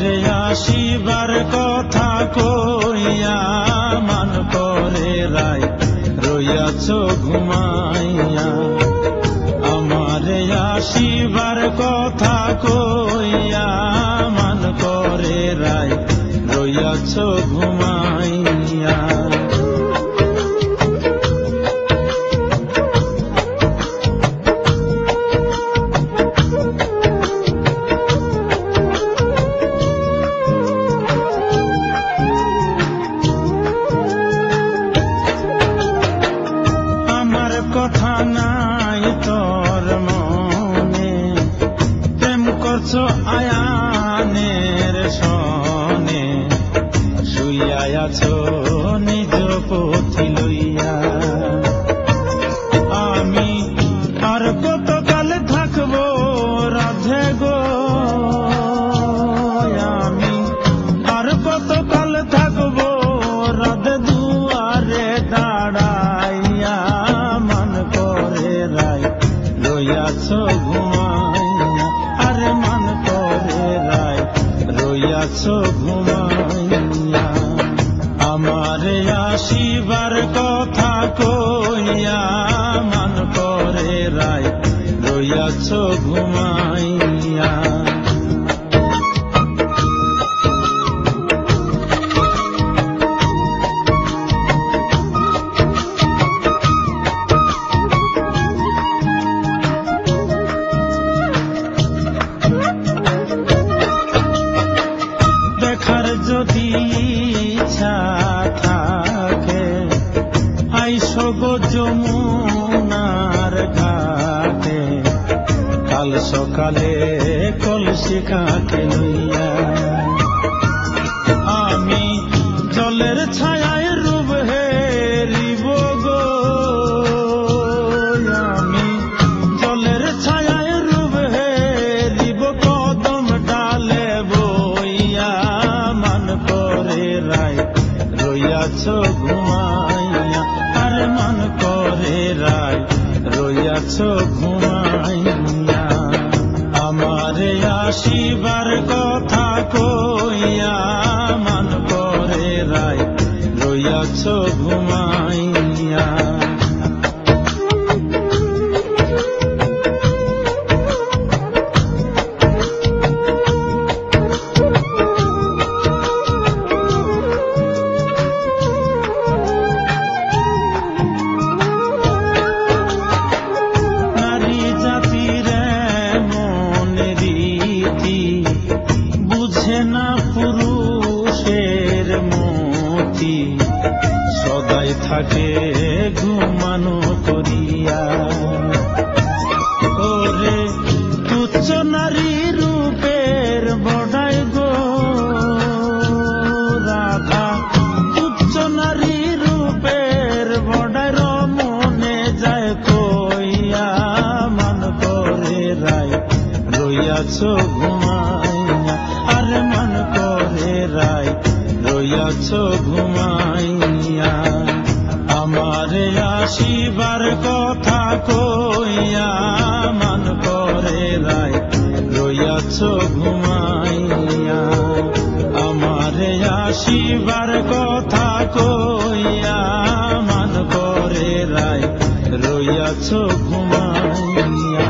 আমারে আসিবার কথা কইয়া মান করে রায় রইয়াছ ঘুমাইয়া। আমারে আসিবার কথা কইয়া মান করে রায় রইয়াছ ঘুমাইয়া। কথা নাই তোর মনে, প্রেম করছো আয়ানের সনে, শুইয়া আছো নিজ পথি লইয়া। আমি আর কতকাল থাকবো রাধে গো, আমি আর কতকাল থাকবো রাধে দুয়ারে দাঁড়াইয়া। রইয়াছ ঘুমাইয়া, আরে মান করে রায় রইয়াছ ঘুমাইয়া। আমারে আসিবার কথা কইয়া মান করে রায় রইয়াছ ঘুমাইয়া। যদি ইচ্ছা থাকে আইসো গো যমুনার ঘাটে, কাল সকালে কলসি কাকে লইয়া। আমি জলের ছায়ায় রূপ হেরিব গো, আমি জলের ছায়ায় রূপ হেরিব কদম ডালে বইয়া। রইয়াছ ঘুমাইয়া, আরে মান করে রায় রইয়াছ ঘুমাইয়া। আমারে আসিবার কথা কইয়া মান করে রায় রইয়াছ ঘুমাইয়া। পুরুষের মতি সদাই থাকে ঘুমানো করিয়া। ওরে তুচ্ছ নারী রূপের বড়াই গো রাধা, তুচ্ছ নারী রূপের বড়াই রমনে যায় কইয়া। মান করে রায় রইয়াছ ঘুমাইয়া, আরে মান করে রায় রইয়াছ ঘুমাইয়া। আমারে আসিবার কথা কইয়া মান করে রায় রইয়াছ ঘুমাইয়া। আমারে আসিবার কথা কইয়া মান করে রায় রইয়াছ ঘুমাইয়া।